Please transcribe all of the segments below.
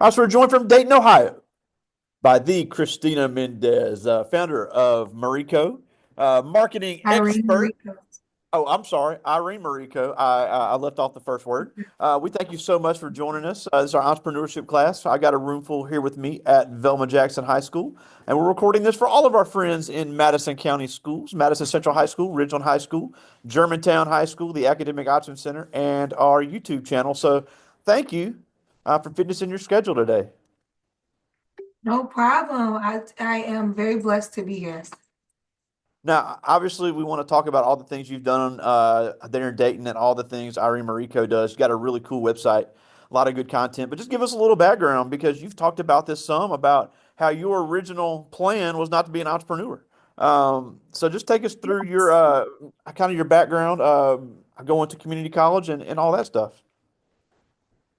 Also, we're joined from Dayton, Ohio, by the Christina Mendez, founder of Marico, marketing Irene expert. Rico. Oh, I'm sorry, Irene Marico. I left off the first word. We thank you so much for joining us. This is our entrepreneurship class. I got a room full here with me at Velma Jackson High School, and we're recording this for all of our friends in Madison County schools, Madison Central High School, Ridgeland High School, Germantown High School, the Academic Option Center, and our YouTube channel. So, thank you for fitting us in your schedule today. No problem. I am very blessed to be here. Now, obviously, we want to talk about all the things you've done there in Dayton and all the things Irene Marico does. You got a really cool website, a lot of good content. But just give us a little background because you've talked about this some about how your original plan was not to be an entrepreneur. So just take us through your Yes. kind of your background, going to community college and all that stuff.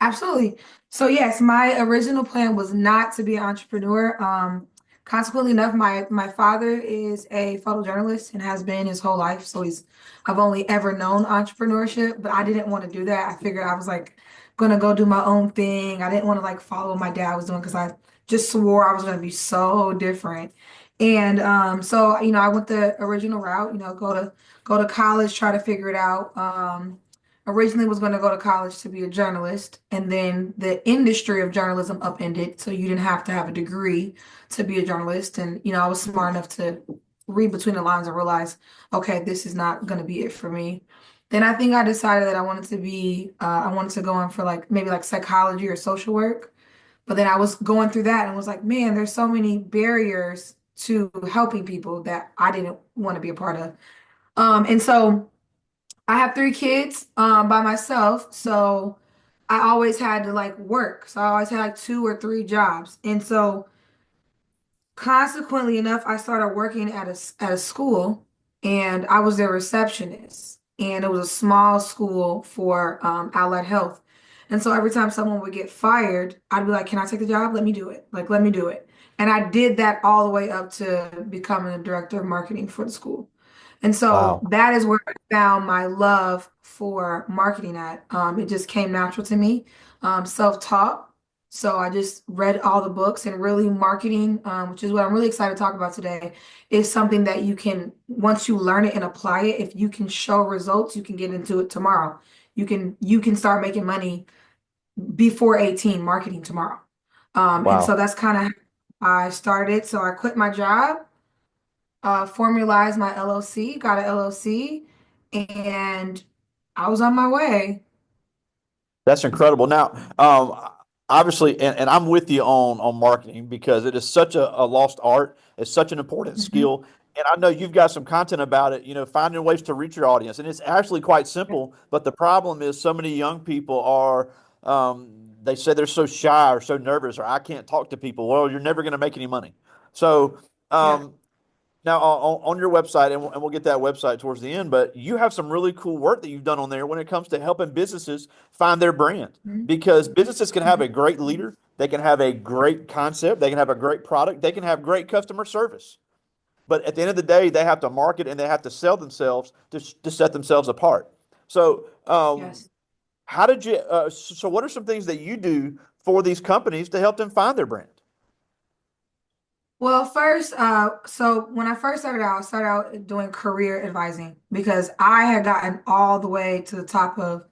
Absolutely. So yes, my original plan was not to be an entrepreneur. Consequently enough, my father is a photojournalist and has been his whole life. So I've only ever known entrepreneurship, but I didn't want to do that. I figured I was like gonna go do my own thing. I didn't want to like follow what my dad was doing because I just swore I was gonna be so different. And so I went the original route, go to college, try to figure it out. Originally was going to go to college to be a journalist, and then the industry of journalism upended, so you didn't have to have a degree to be a journalist. And I was smart enough to read between the lines and realize, okay, this is not going to be it for me. Then I think I decided that I wanted to go in for like maybe like psychology or social work. But then I was going through that and was like, man, there's so many barriers to helping people that I didn't want to be a part of. And so I have three kids by myself, so I always had to like work. So I always had like two or three jobs. And so consequently enough, I started working at a school and I was their receptionist. And it was a small school for allied health. And so every time someone would get fired, I'd be like, "Can I take the job? Let me do it. Like, let me do it." And I did that all the way up to becoming a director of marketing for the school. And so Wow. that is where I found my love for marketing at. It just came natural to me, self-taught. So I just read all the books and really marketing, which is what I'm really excited to talk about today, is something that you can, once you learn it and apply it, if you can show results, you can get into it tomorrow. You can start making money before 18 marketing tomorrow. And so Wow. that's kind of how I started. So I quit my job, formalized my LLC, got an LLC, and I was on my way. That's incredible. Now, obviously, and I'm with you on marketing because it is such a lost art. It's such an important Mhm. skill. And I know you've got some content about it, finding ways to reach your audience. And it's actually quite simple. But the problem is so many young people they say they're so shy or so nervous or I can't talk to people. Well, you're never going to make any money. So, Yeah. um, now, on your website, and we'll get that website towards the end, but you have some really cool work that you've done on there when it comes to helping businesses find their brand. Mhm. Because businesses can have Mhm. a great leader, they can have a great concept, they can have a great product, they can have great customer service. But at the end of the day, they have to market and they have to sell themselves to set themselves apart. So, Yes. how did you? So, what are some things that you do for these companies to help them find their brand? Well, first, so when I first started out, I started out doing career advising because I had gotten all the way to the top of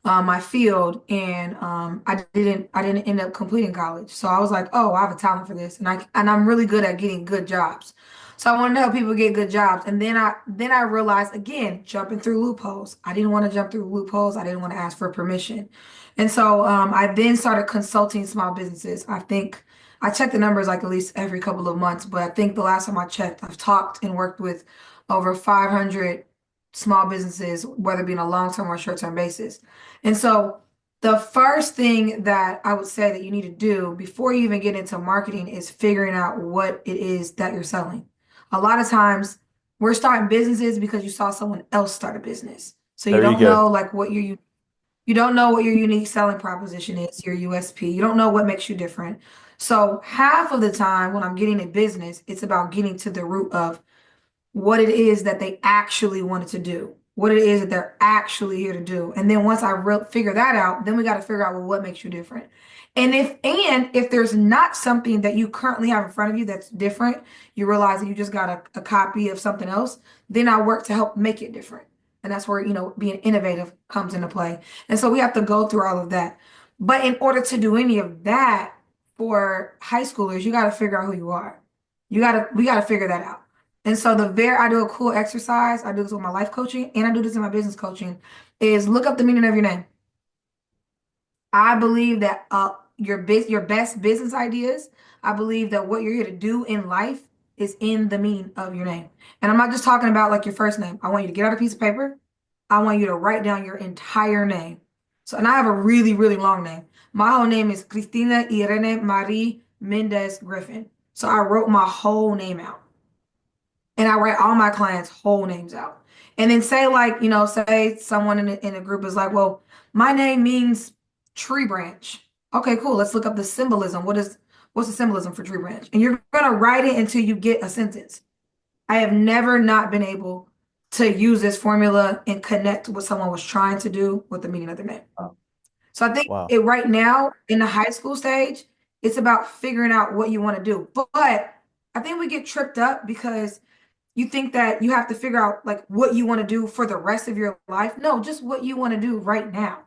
my field, and I didn't end up completing college. So I was like, oh, I have a talent for this, and I'm really good at getting good jobs. So I wanted to help people get good jobs, and then I realized again, jumping through loopholes. I didn't want to jump through loopholes. I didn't want to ask for permission, and so I then started consulting small businesses. I think I check the numbers like at least every couple of months, but I think the last time I checked, I've talked and worked with over 500 small businesses, whether it be on a long-term or short-term basis. And so the first thing that I would say that you need to do before you even get into marketing is figuring out what it is that you're selling. A lot of times we're starting businesses because you saw someone else start a business. So you There you don't go. know like you don't know what your unique selling proposition is, your USP. You don't know what makes you different. So half of the time when I'm getting a business, it's about getting to the root of what it is that they actually wanted to do. what it is that they're actually here to do. And then once I figure that out, then we got to figure out, well, what makes you different. And if there's not something that you currently have in front of you that's different, you realize that you just got a copy of something else, then I work to help make it different. And that's where, being innovative comes into play. And so we have to go through all of that. But in order to do any of that for high schoolers, you got to figure out who you are. We got to figure that out. And so I do a cool exercise. I do this with my life coaching and I do this in my business coaching is look up the meaning of your name. I believe that your best business ideas, I believe that what you're here to do in life is in the meaning of your name. And I'm not just talking about like your first name. I want you to get out a piece of paper. I want you to write down your entire name. So, and I have a really, really long name. My whole name is Christina Irene Marie Mendez Griffin. So I wrote my whole name out. And I write all my clients' whole names out. And then say like, say someone in a group is like, well, my name means tree branch. Okay, cool. Let's look up the symbolism. What's the symbolism for tree branch? And you're gonna write it until you get a sentence. I have never not been able to use this formula and connect what someone was trying to do with the meaning of their name. Wow. So I think Wow. it right now in the high school stage, it's about figuring out what you want to do. But I think we get tripped up because you think that you have to figure out like what you want to do for the rest of your life. No, just what you want to do right now.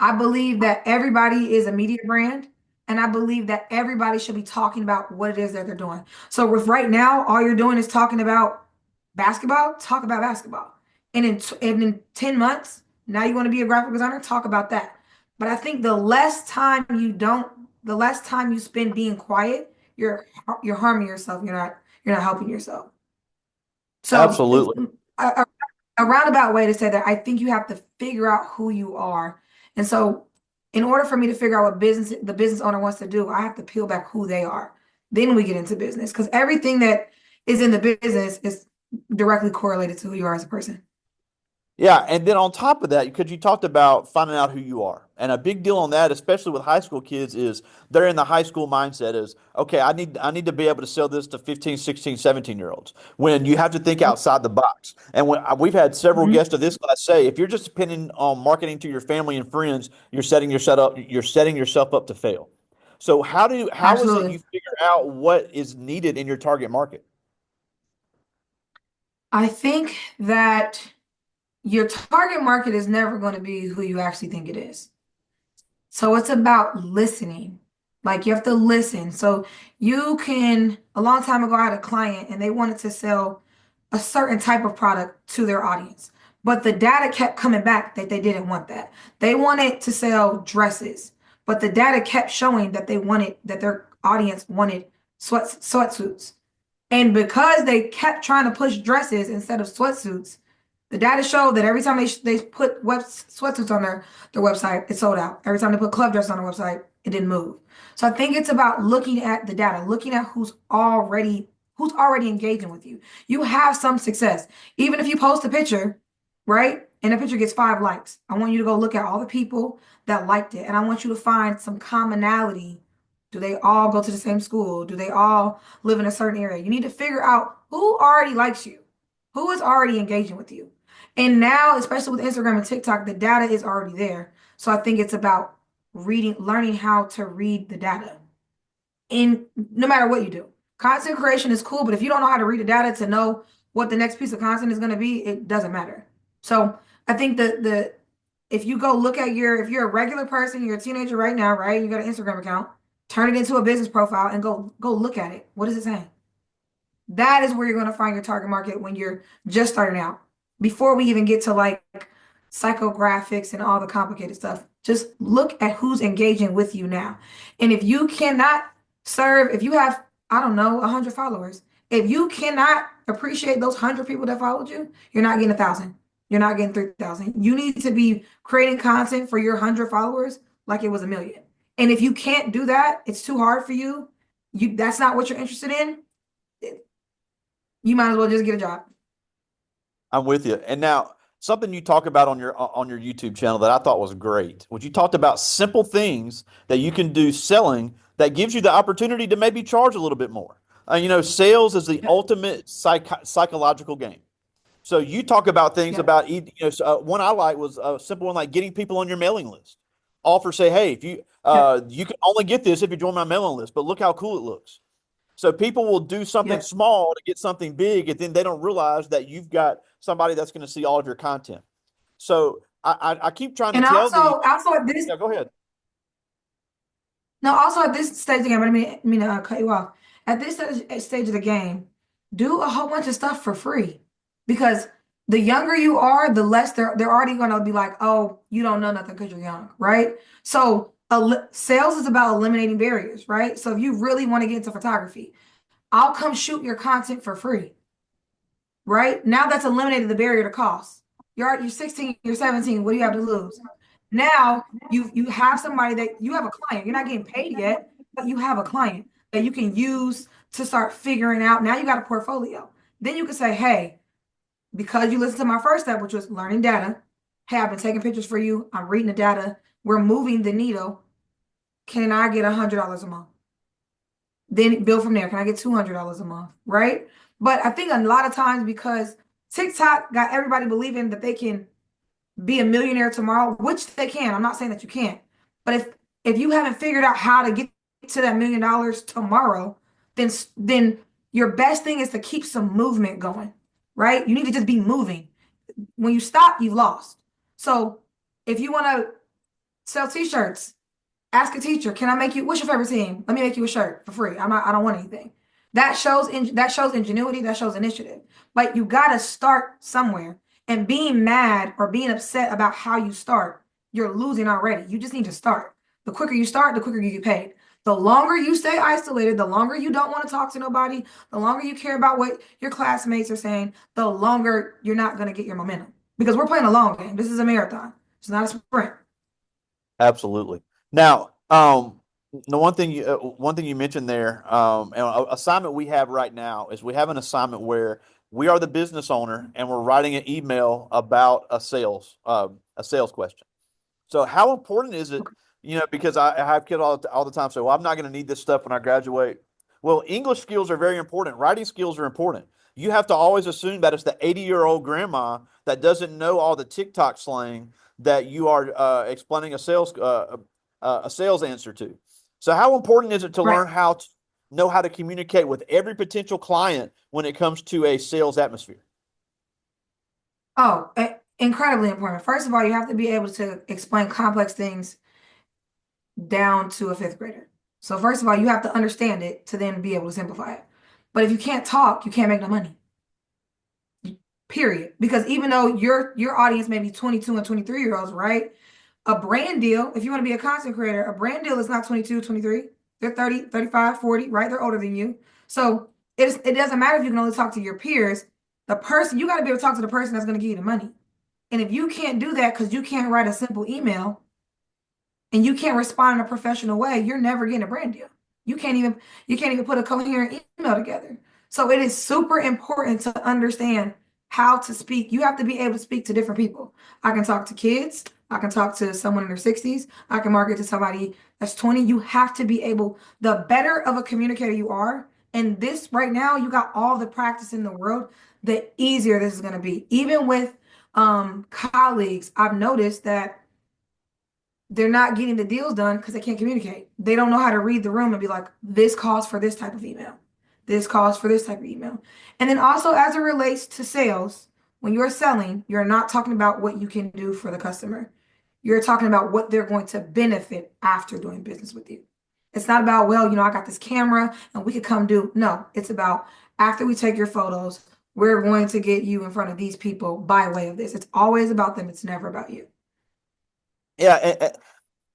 I believe that everybody is a media brand, and I believe that everybody should be talking about what it is that they're doing. So if right now all you're doing is talking about basketball, talk about basketball. And in 10 months, now you want to be a graphic designer, talk about that. But I think the less time you spend being quiet, you're harming yourself. You're not helping yourself. So it's Absolutely. a roundabout way to say that I think you have to figure out who you are. And so in order for me to figure out what the business owner wants to do, I have to peel back who they are. Then we get into business because everything that is in the business is directly correlated to who you are as a person. Yeah, and then on top of that, because you talked about finding out who you are, and a big deal on that, especially with high school kids, is they're in the high school mindset is, okay, I need to be able to sell this to 15, 16, 17 year olds. When you have to think outside the box. And we've had several Mhm. guests of this class say, if you're just depending on marketing to your family and friends, you're setting yourself up to fail. So how is it Absolutely. you figure out what is needed in your target market? I think that your target market is never going to be who you actually think it is. So it's about listening. Like you have to listen. So a long time ago, I had a client and they wanted to sell a certain type of product to their audience. But the data kept coming back that they didn't want that. They wanted to sell dresses, but the data kept showing that their audience wanted sweatsuits. And because they kept trying to push dresses instead of sweatsuits, the data showed that every time they put sweatsuits on their website, it sold out. Every time they put club dresses on their website, it didn't move. So I think it's about looking at the data, looking at who's already engaging with you. You have some success. Even if you post a picture, right? And the picture gets 5 likes. I want you to go look at all the people that liked it. And I want you to find some commonality. Do they all go to the same school? Do they all live in a certain area? You need to figure out who already likes you, who is already engaging with you. And now, especially with Instagram and TikTok, the data is already there. So I think it's about learning how to read the data in no matter what you do. Content creation is cool, but if you don't know how to read the data to know what the next piece of content is going to be, it doesn't matter. So I think the if you go look at if you're a regular person, you're a teenager right now, right? You got an Instagram account, turn it into a business profile and go look at it. What is it saying? That is where you're going to find your target market when you're just starting out. Before we even get to like psychographics and all the complicated stuff, just look at who's engaging with you now. And if you cannot if you have, I don't know, 100 followers, if you cannot appreciate those 100 people that followed you, you're not getting 1,000. You're not getting 3,000. You need to be creating content for your 100 followers like it was 1,000,000. And if you can't do that, it's too hard for you. That's not what you're interested in. You might as well just get a job. I'm with you. And now something you talk about on your YouTube channel that I thought was great, which you talked about simple things that you can do selling that gives you the opportunity to maybe charge a little bit more. Sales is the Yep. ultimate psychological game. So you talk about things Yeah. about, one I like was a simple one like getting people on your mailing list. Offer say, hey, if you Yeah. you can only get this if you join my mailing list, but look how cool it looks. So people will do something Yeah. small to get something big, and then they don't realize that you've got somebody that's going to see all of your content. So I keep trying to And tell the also at this yeah, go ahead. No, also at this stage of the game, I mean, cut you off. At this stage of the game, do a whole bunch of stuff for free, because the younger you are, the less they're already gonna be like, oh, you don't know nothing because you're young, right? So sales is about eliminating barriers, right? So if you really want to get into photography, I'll come shoot your content for free, right? Now that's eliminated the barrier to cost. You're 16, you're 17. What do you have to lose? Now you have somebody that you have a client. You're not getting paid yet, but you have a client that you can use to start figuring out. Now you got a portfolio. Then you can say, hey, because you listened to my first step, which was learning data. Hey, I've been taking pictures for you. I'm reading the data. We're moving the needle. Can I get $100 a month? Then bill from there. Can I get $200 a month? Right. But I think a lot of times because TikTok got everybody believing that they can be a millionaire tomorrow, which they can. I'm not saying that you can't. But if you haven't figured out how to get to that $1 million tomorrow, then your best thing is to keep some movement going, right? You need to just be moving. When you stop, you've lost. So if you want to sell t-shirts, ask a teacher, can I make you, what's your favorite team? Let me make you a shirt for free. I don't want anything. That shows ingenuity, that shows initiative. But you gotta start somewhere. And being mad or being upset about how you start, you're losing already. You just need to start. The quicker you start, the quicker you get paid. The longer you stay isolated, the longer you don't want to talk to nobody, the longer you care about what your classmates are saying, the longer you're not going to get your momentum. Because we're playing a long game. This is a marathon. It's not a sprint. Absolutely. Now, the one thing you mentioned there, and assignment we have right now is we have an assignment where we are the business owner and we're writing an email about a sales question. So how important is it, because I have kids all the time say, well, I'm not going to need this stuff when I graduate. Well, English skills are very important. Writing skills are important. You have to always assume that it's the 80-year-old grandma that doesn't know all the TikTok slang that you are explaining a sales answer to. So how important is it to Right. learn how to know how to communicate with every potential client when it comes to a sales atmosphere? Oh, incredibly important. First of all, you have to be able to explain complex things down to a fifth grader. So first of all, you have to understand it to then be able to simplify it. But if you can't talk, you can't make no money. Period. Because even though your audience may be 22 and 23-year-olds, right? A brand deal, if you want to be a content creator, a brand deal is not 22, 23. They're 30, 35, 40, right? They're older than you. So it doesn't matter if you can only talk to your peers. The person, you got to be able to talk to the person that's going to give you the money. And if you can't do that because you can't write a simple email, and you can't respond in a professional way, you're never getting a brand deal. You can't even put a coherent email together. So it is super important to understand how to speak. You have to be able to speak to different people. I can talk to kids. I can talk to someone in their 60s. I can market to somebody that's 20. You have to be able, the better of a communicator you are, and this right now, you got all the practice in the world, the easier this is going to be. Even with colleagues, I've noticed that they're not getting the deals done because they can't communicate. They don't know how to read the room and be like, this calls for this type of email. This calls for this type of email. And then also, as it relates to sales, when you're selling, you're not talking about what you can do for the customer. You're talking about what they're going to benefit after doing business with you. It's not about, well, I got this camera and we could come do. No, it's about after we take your photos, we're going to get you in front of these people by way of this. It's always about them. It's never about you. Yeah,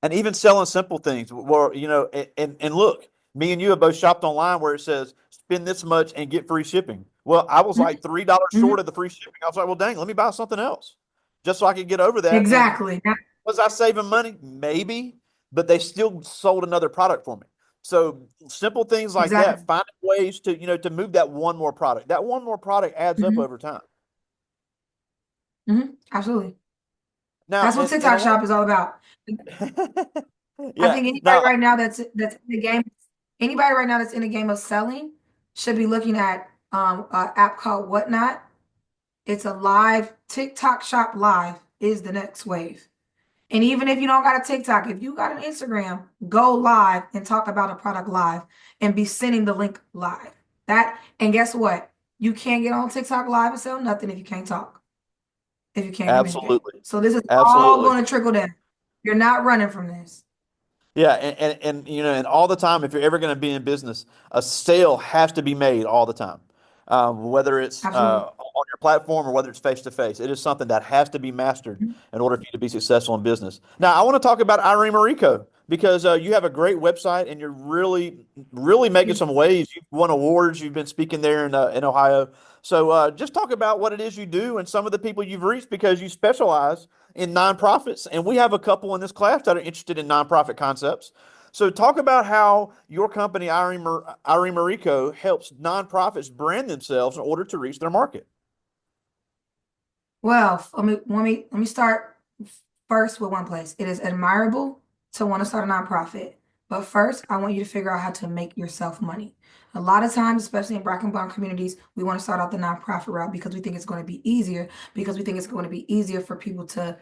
and even selling simple things. Well, and look, me and you have both shopped online where it says spend this much and get free shipping. Well, I was like $3 short Mhm. of the free shipping. I was like, well, dang, let me buy something else just so I could get over that. And Exactly. was I saving money? Maybe, but they still sold another product for me. So simple things like Exactly. that, finding ways to move that one more product. That one more product adds up Hmm. over time. Absolutely. Now, That's what and TikTok Shop is all about. I yeah. think anybody Now, right now that's in the game, anybody right now that's in the game of selling should be looking at an app called Whatnot. It's a live TikTok shop live is the next wave. And even if you don't got a TikTok, if you got an Instagram, go live and talk about a product live and be sending the link live. That and guess what? You can't get on TikTok live and sell nothing if you can't talk, if you can't communicate. Absolutely. So this is all Absolutely. going to trickle down. You're not running from this. Yeah, and all the time, if you're ever going to be in business, a sale has to be made all the time, whether it's Absolutely. on your platform or whether it's face to face. It is something that has to be mastered in order for you to be successful in business. Now, I want to talk about Irene Marico because you have a great website and you're really making some waves. You've won awards. You've been speaking there in Ohio. So just talk about what it is you do and some of the people you've reached because you specialize in nonprofits, and we have a couple in this class that are interested in nonprofit concepts. So, talk about how your company, Irene Marico, helps nonprofits brand themselves in order to reach their market. Well, let me start first with one place. It is admirable to want to start a nonprofit, but first, I want you to figure out how to make yourself money. A lot of times, especially in Black and Brown communities, we want to start out the nonprofit route because we think it's going to be easier, because we think it's going to be easier for people to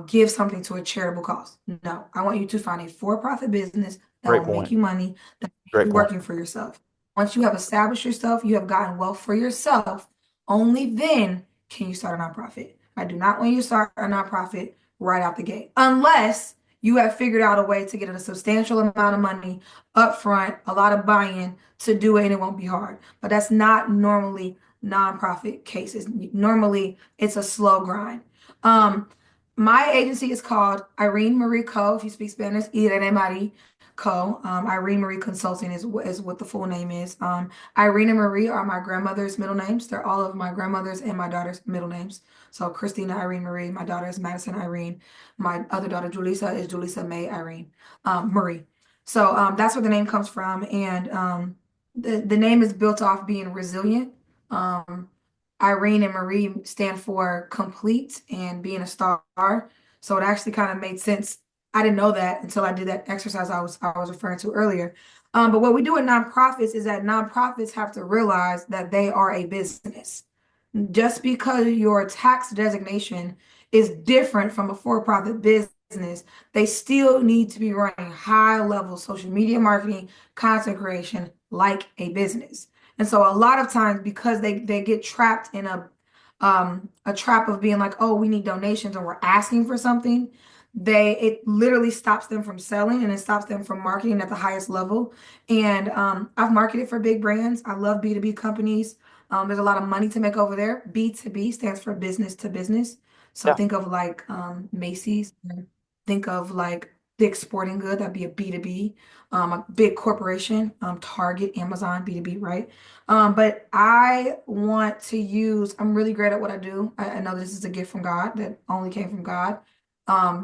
give something to a charitable cause. No, I want you to find a for-profit business that Great will make point. you money, that will make Great you point. working for yourself. Once you have established yourself, you have gotten wealth for yourself, only then can you start a nonprofit. I do not want you to start a nonprofit right out the gate, unless you have figured out a way to get a substantial amount of money upfront, a lot of buy-in to do it, and it won't be hard. But that's not normally nonprofit cases. Normally, it's a slow grind. Um, my agency is called Irene Marie Co. If you speak Spanish, Irene Marie Co. Irene Marie Consulting is what the full name is. Irene and Marie are my grandmother's middle names. They're all of my grandmother's and my daughter's middle names. So Christina Irene Marie, my daughter is Madison Irene. My other daughter, Julissa, is Julissa May Irene Marie. So that's where the name comes from. And the name is built off being resilient. Um, Irene and Marie stand for complete and being a star. So it actually kind of made sense. I didn't know that until I did that exercise I was referring to earlier. But what we do in nonprofits is that nonprofits have to realize that they are a business. Just because your tax designation is different from a for-profit business, they still need to be running high-level social media marketing, content creation like a business. And so a lot of times because they get trapped in a trap of being like, oh, we need donations or we're asking for something, it literally stops them from selling and it stops them from marketing at the highest level. And I've marketed for big brands. I love B2B companies. There's a lot of money to make over there. B2B stands for business to business. So Yeah. think of like Macy's, think of like Dick's Sporting Good, that'd be a B2B, a big corporation, Target, Amazon, B2B, right? But I want to I'm really great at what I do. I know this is a gift from God that only came from God.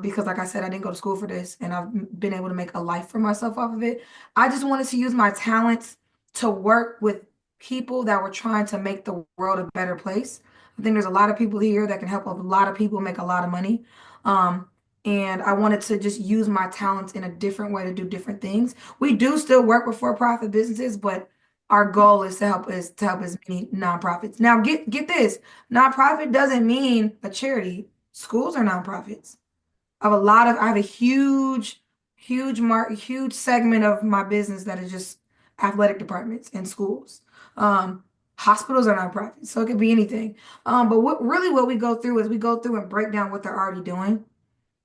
Because like I said, I didn't go to school for this and I've been able to make a life for myself off of it. I just wanted to use my talents to work with people that were trying to make the world a better place. I think there's a lot of people here that can help a lot of people make a lot of money. Um, and I wanted to just use my talents in a different way to do different things. We do still work with for-profit businesses, but our goal is to help as many nonprofits. Now, get this, nonprofit doesn't mean a charity. Schools are nonprofits. I have a huge segment of my business that is just athletic departments and schools. Um, Hospitals are nonprofits, so it could be anything. But what we go through is we go through and break down what they're already doing.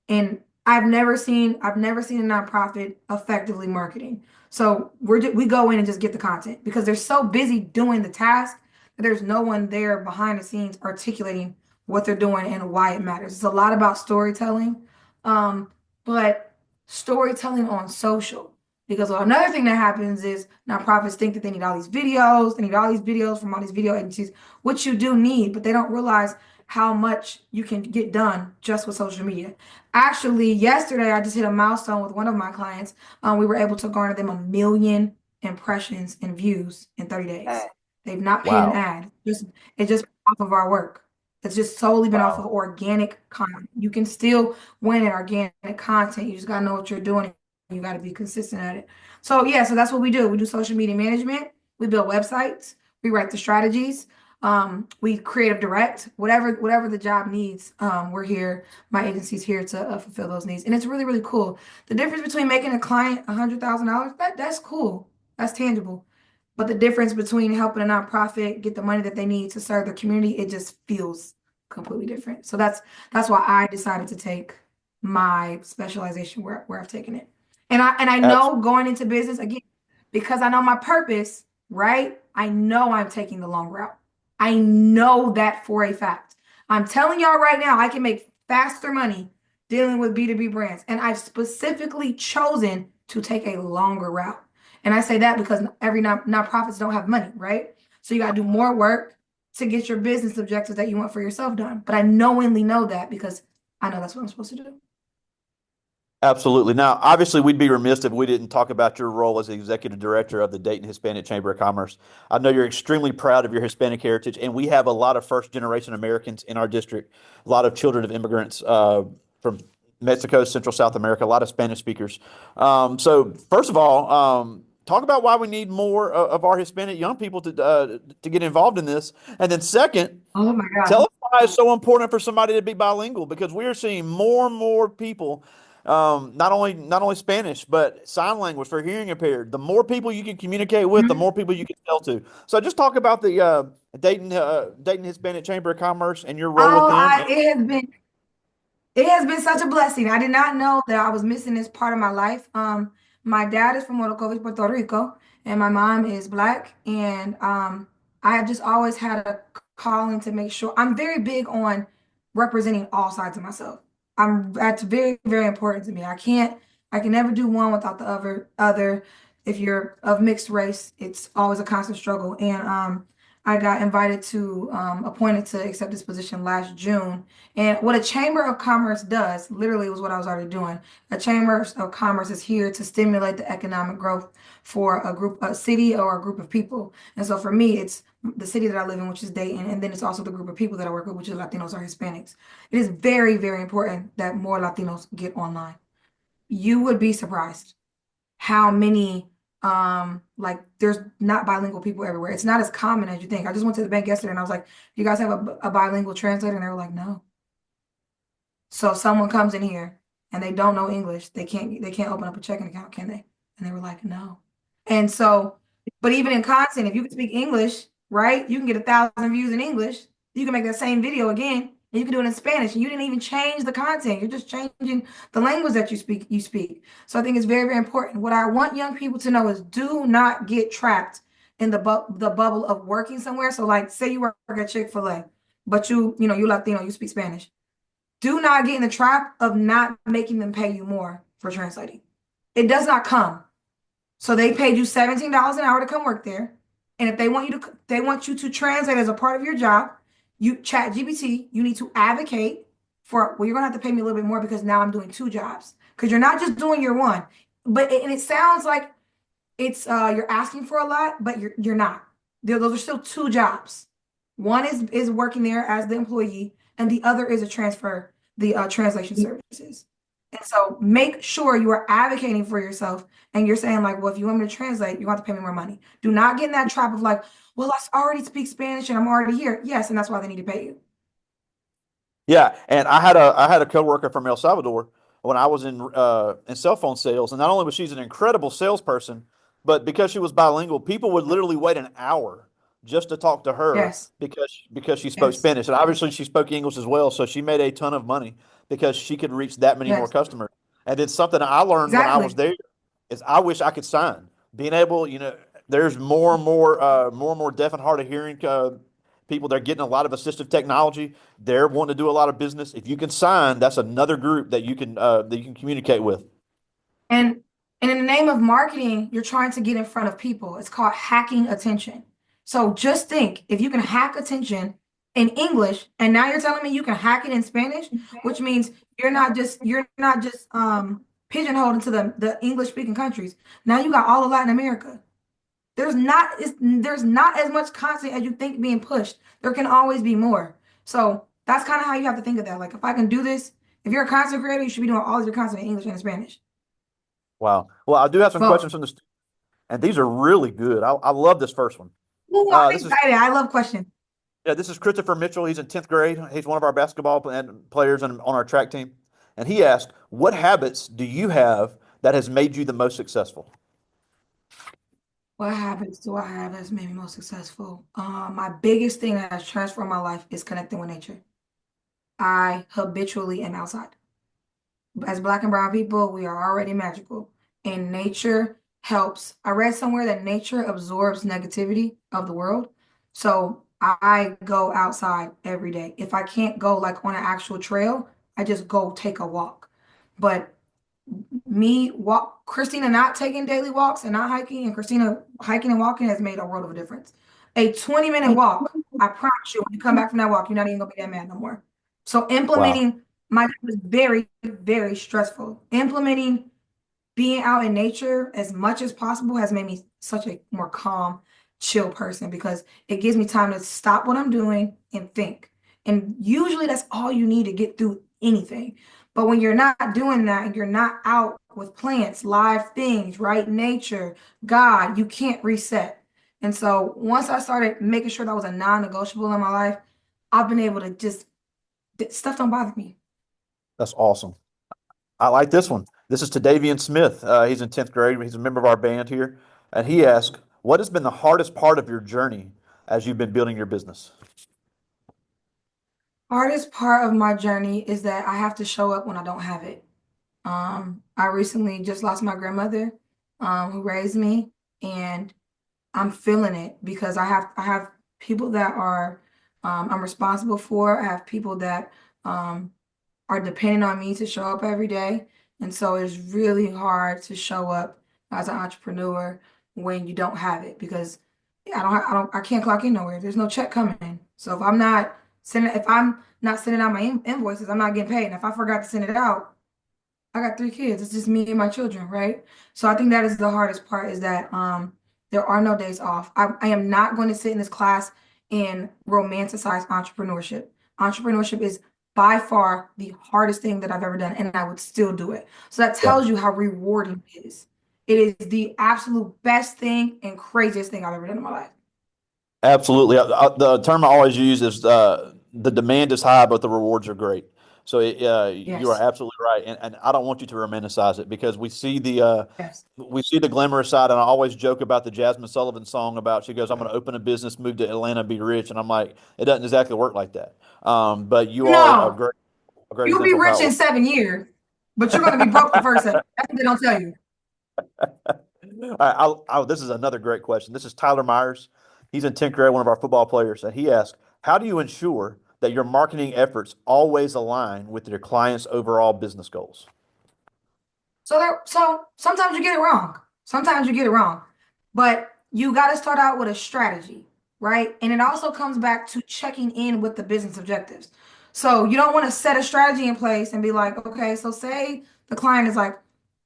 And I've never seen a nonprofit effectively marketing. So we go in and just get the content because they're so busy doing the task that there's no one there behind the scenes articulating what they're doing and why it matters. It's a lot about storytelling, but storytelling on social. Because another thing that happens is nonprofits think that they need all these videos, they need all these videos from all these video agencies, which you do need, but they don't realize how much you can get done just with social media. Actually, yesterday I just hit a milestone with one of my clients. We were able to garner them 1 million impressions and views in 30 days. They've not paid an Wow. ad. It's just off of our work. It's just solely been off of Wow. organic content. You can still win in organic content. You just gotta know what you're doing. You gotta be consistent at it. So yeah, so that's what we do. We do social media management. We build websites. We write the strategies. We creative direct, whatever the job needs. We're here. My agency's here to fulfill those needs, and it's really really cool. The difference between making a client $100,000, that's cool, that's tangible. But the difference between helping a nonprofit get the money that they need to serve the community, it just feels completely different. So that's why I decided to take my specialization where I've taken it. And I Abs- know going into business again, because I know my purpose, right? I know I'm taking the long route. I know that for a fact. I'm telling y'all right now, I can make faster money dealing with B2B brands. And I've specifically chosen to take a longer route. And I say that because every nonprofits don't have money, right? So you got to do more work to get your business objectives that you want for yourself done. But I knowingly know that because I know that's what I'm supposed to do. Absolutely. Now, obviously, we'd be remiss if we didn't talk about your role as the executive director of the Dayton Hispanic Chamber of Commerce. I know you're extremely proud of your Hispanic heritage, and we have a lot of first generation Americans in our district, a lot of children of immigrants from Mexico, Central South America, a lot of Spanish speakers. So, first of all, talk about why we need more of our Hispanic young people to get involved in this, and then second, Oh my tell God. us why it's so important for somebody to be bilingual because we are seeing more and more people, not only Spanish but sign language for hearing impaired. The more people you can communicate with, the Mhm. more people you can sell to. So just talk about the Dayton Hispanic Chamber of Commerce and your role with Oh, them. it has been such a blessing. I did not know that I was missing this part of my life. My dad is from Orocovis, Puerto Rico, and my mom is black. And I have just always had a calling to make sure I'm very big on representing all sides of myself. That's very, very important to me. I can never do one without the other. If you're of mixed race, it's always a constant struggle. And I got invited to appointed to accept this position last June. And what a chamber of commerce does, literally was what I was already doing. A chamber of commerce is here to stimulate the economic growth for a city or a group of people. And so for me, it's the city that I live in, which is Dayton, and then it's also the group of people that I work with, which is Latinos or Hispanics. It is very, very important that more Latinos get online. You would be surprised how many like there's not bilingual people everywhere. It's not as common as you think. I just went to the bank yesterday and I was like, "You guys have a bilingual translator?" And they were like, "No." So if someone comes in here and they don't know English, they can't open up a checking account, can they? And they were like, no. And so, but even in content, if you can speak English, right, you can get 1,000 views in English. You can make that same video again, and you can do it in Spanish. And you didn't even change the content. You're just changing the language that you speak. So I think it's very, very important. What I want young people to know is do not get trapped in the bubble of working somewhere. So like say you work at Chick-fil-A, but you Latino, you speak Spanish. Do not get in the trap of not making them pay you more for translating. It does not come. So they paid you $17 an hour to come work there. And if they want you to translate as a part of your job, you chat GBT, you need to advocate for, well, you're gonna have to pay me a little bit more because now I'm doing two jobs. Because you're not just doing your one. And it sounds like it's you're asking for a lot, but you're not. Those are still two jobs. One is working there as the employee, and the other is a transfer, the translation services. And so make sure you are advocating for yourself and you're saying, like, well, if you want me to translate, you have to pay me more money. Do not get in that trap of like, well, I already speak Spanish and I'm already here. Yes, and that's why they need to pay you. Yeah, and I had a coworker from El Salvador when I was in cell phone sales, and not only was she an incredible salesperson, but because she was bilingual, people would literally wait an hour just to talk to her Yes, because she spoke yes, Spanish, and obviously she spoke English as well, so she made a ton of money because she could reach that many more yes, customers. And then something I learned when I was exactly. there is I wish I could sign. Being able, there's more and more deaf and hard of hearing people. They're getting a lot of assistive technology. They're wanting to do a lot of business. If you can sign, that's another group that you can communicate with. And and in the name of marketing, you're trying to get in front of people. It's called hacking attention. So just think, if you can hack attention in English, and now you're telling me you can hack it in Spanish, which means you're not just pigeonholed into the English speaking countries. Now you got all of Latin America. There's not as much content as you think being pushed. There can always be more. So that's kind of how you have to think of that. Like if I can do this, if you're a content creator, you should be doing all of your content in English and in Spanish. Wow. Well, I do have some Both. questions from the students, and these are really good. I love this first one. Ooh, I'm This is excited. I love questions. Yeah, this is Christopher Mitchell. He's in 10th grade. He's one of our players on our track team. And he asked, what habits do you have that has made you the most successful? What habits do I have that's made me most successful? My biggest thing that has transformed my life is connecting with nature. I habitually am outside. As Black and brown people, we are already magical, and nature helps. I read somewhere that nature absorbs negativity of the world. So I go outside every day. If I can't go like on an actual trail, I just go take a walk. But me walk Christina not taking daily walks and not hiking, and Christina hiking and walking has made a world of a difference. A 20-minute walk, I promise you, when you come back from that walk, you're not even gonna be that mad no more. So Wow, implementing my job was very, very stressful. Implementing being out in nature as much as possible has made me such a more calm, chill person because it gives me time to stop what I'm doing and think. And usually that's all you need to get through anything. But when you're not doing that and you're not out with plants, live things, right? Nature, God, you can't reset. And so once I started making sure that was a non-negotiable in my life, I've been able to just stuff don't bother me. that's awesome. I like this one. This is to Davian Smith. He's in 10th grade. He's a member of our band here. And he asked, what has been the hardest part of your journey as you've been building your business? Hardest part of my journey is that I have to show up when I don't have it. I recently just lost my grandmother, who raised me, and I'm feeling it because I have people that are I'm responsible for. I have people that um are depending on me to show up every day. And so it's really hard to show up as an entrepreneur when you don't have it because I can't clock in nowhere. There's no check coming. So if I'm not sending out my invoices, I'm not getting paid. And if I forgot to send it out, I got 3 kids. It's just me and my children, right? So I think that is the hardest part is that there are no days off. I am not going to sit in this class and romanticize entrepreneurship. Entrepreneurship is by far the hardest thing that I've ever done, and I would still do it. So that Yeah, tells you how rewarding it is. It is the absolute best thing and craziest thing I've ever done in my life. absolutely. The term I always use is the demand is high, but the rewards are great. So you are Yes. absolutely right, and I don't want you to romanticize it because Yes. we see the glamorous side, and I always joke about the Jasmine Sullivan song about she goes, "I'm going to open a business, move to Atlanta, be rich," and I'm like, it doesn't exactly work like that. But you are No, a great you'll be example of how rich it in works. 7 years, but you're going to be broke the first 7. That's what they don't tell you. All right, this is another great question. This is Tyler Myers. He's in 10th grade, one of our football players, and he asked, "How do you ensure that your marketing efforts always align with your clients' overall business goals?" So sometimes you get it wrong. Sometimes you get it wrong. But you got to start out with a strategy, right? And it also comes back to checking in with the business objectives. So you don't want to set a strategy in place and be like, okay, so say the client is like,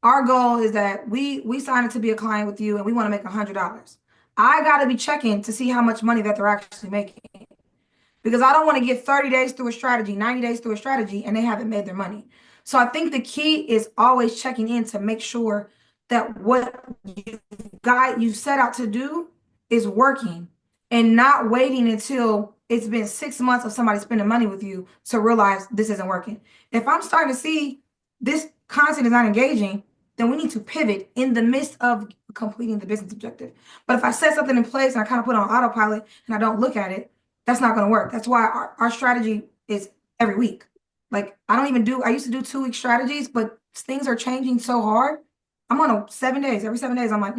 our goal is that we signed it to be a client with you and we want to make $100. I got to be checking to see how much money that they're actually making because I don't want to get 30 days through a strategy, 90 days through a strategy, and they haven't made their money. So I think the key is always checking in to make sure that what you set out to do is working and not waiting until it's been 6 months of somebody spending money with you to realize this isn't working. If I'm starting to see this content is not engaging, then we need to pivot in the midst of completing the business objective. But if I set something in place and I kind of put it on autopilot and I don't look at it, that's not going to work. That's why our strategy is every week. Like I used to do 2 week strategies, but things are changing so hard. I'm on a 7 days. Every 7 days, I'm like,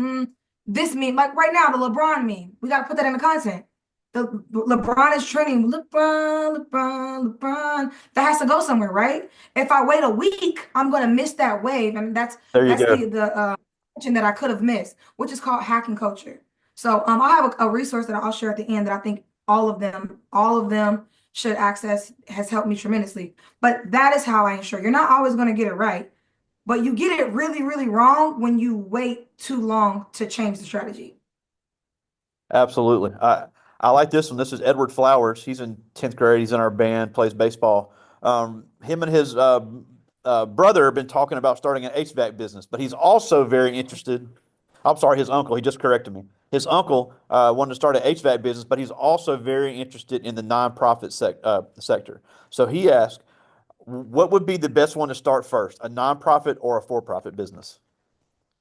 this meme, like right now, the LeBron meme. We got to put that in the content. The LeBron is trending. LeBron, LeBron, LeBron. That has to go somewhere, right? If I wait a week, I'm gonna miss that wave, and There you that's go. the attention that I could have missed, which is called hacking culture. So I'll have a resource that I'll share at the end that I think all of them should access has helped me tremendously. But that is how I ensure you're not always going to get it right, but you get it really, really wrong when you wait too long to change the strategy. Absolutely. I like this one. This is Edward Flowers. He's in 10th grade. He's in our band, plays baseball. Him and his brother have been talking about starting an HVAC business, but he's also very interested. I'm sorry, his uncle. He just corrected me. his uncle wanted to start an HVAC business, but he's also very interested in the nonprofit sector. So he asked, what would be the best one to start first, a nonprofit or a for-profit business?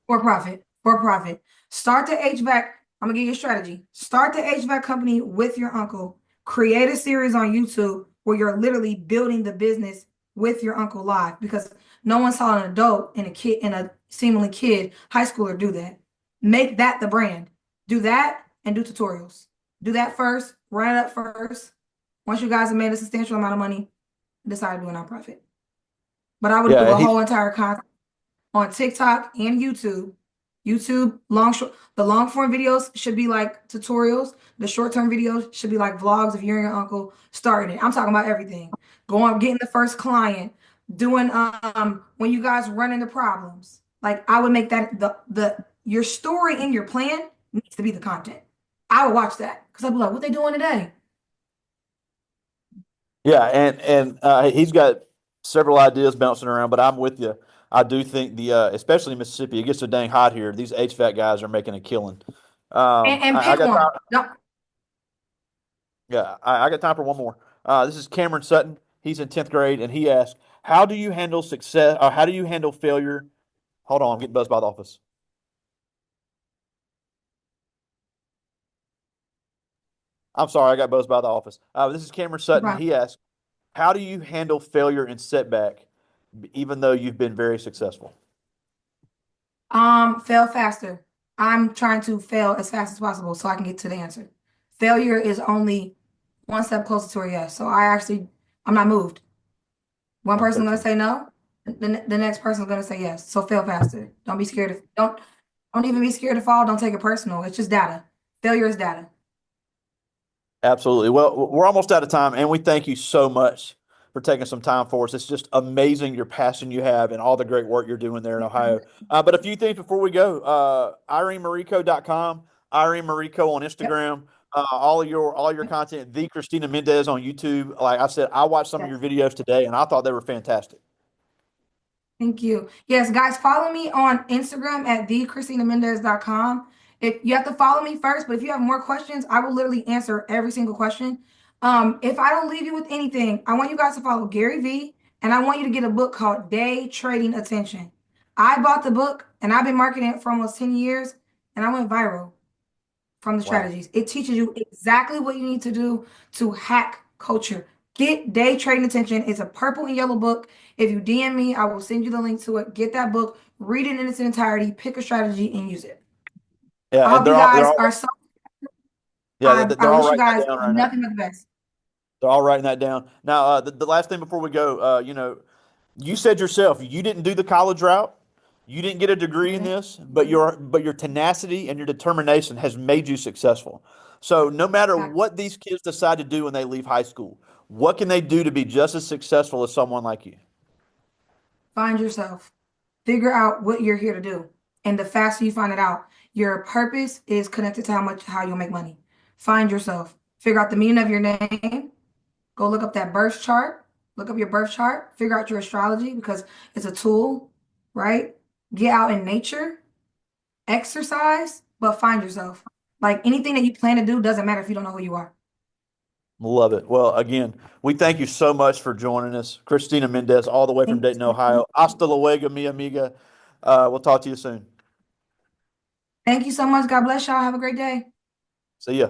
For profit, for profit. Start the HVAC. I'm gonna give you a strategy. Start the HVAC company with your uncle. Create a series on YouTube where you're literally building the business with your uncle live because no one saw an adult and a kid and a seemingly kid high schooler do that. Make that the brand. Do that and do tutorials. Do that first. Run it up first. Once you guys have made a substantial amount of money, decide to do a nonprofit. But I would Yeah, do a and whole entire content on TikTok and YouTube. YouTube the long form videos should be like tutorials. The short term videos should be like vlogs of you and your uncle starting it. I'm talking about everything. Going, getting the first client, doing when you guys run into problems. Like I would make that the your story in your plan needs to be the content. I would watch that because I'd be like, what they doing today? yeah, and he's got several ideas bouncing around, but I'm with you. I do think especially in Mississippi, it gets so dang hot here. These HVAC guys are making a killing. And I pick got time. one. No, Yeah, I got time for one more. This is Cameron Sutton. He's in 10th grade, and he asked, "How do you handle success? Or how do you handle failure?" Hold on, I'm getting buzzed by the office. I'm sorry, I got buzzed by the office. This is Cameron Sutton. right. He asked, "How do you handle failure and setback, even though you've been very successful?" Fail faster. I'm trying to fail as fast as possible so I can get to the answer. Failure is only one step closer to a yes. So I'm not moved. One I'm person's gonna coaching. say no, the next person's gonna say yes. So fail faster. Don't be scared of don't even be scared to fall. Don't take it personal. It's just data. Failure is data. Absolutely. Well, we're almost out of time, and we thank you so much for taking some time for us. It's just amazing your passion you have and all the great work you're doing there in Ohio. But a few things before we go. IreneMarico.com, Irene Marico on Yep. Instagram, all your content, the Christina Mendez on YouTube. Like I said, I watched some of Yes. your videos today, and I thought they were fantastic. Thank you. Yes, guys, follow me on Instagram at thechristinamendez.com. If you have to follow me first, but if you have more questions, I will literally answer every single question. If I don't leave you with anything, I want you guys to follow Gary V, and I want you to get a book called Day Trading Attention. I bought the book and I've been marketing it for almost 10 years, and I went viral from the Wow. strategies. It teaches you exactly what you need to do to hack culture. Get Day Trading Attention. It's a purple and yellow book. If you DM me, I will send you the link to it. Get that book, read it in its entirety, pick a strategy, and use it. Yeah, I and hope you they're guys all are so. yeah I they're all wish you writing that guys down right now. nothing but the best. They're all writing that down. Now, the last thing before we go, you said yourself you didn't do the college route. You didn't get a degree in this, but your tenacity and your determination has made you successful. So no matter what these kids decide to do when they leave high school, what can they do to be just as successful as someone like you? Find yourself. Figure out what you're here to do. And the faster you find it out, your purpose is connected to how you'll make money. Find yourself. Figure out the meaning of your name. Go look up that birth chart. Look up your birth chart. Figure out your astrology because it's a tool, right? Get out in nature, exercise, but find yourself. Like anything that you plan to do doesn't matter if you don't know who you are. Love it. Well, again, we thank you so much for joining us, Christina Mendez, all the way from Thank Dayton, you. Ohio. Hasta luego, mi amiga. We'll talk to you soon. Thank you so much. God bless y'all. Have a great day. See ya.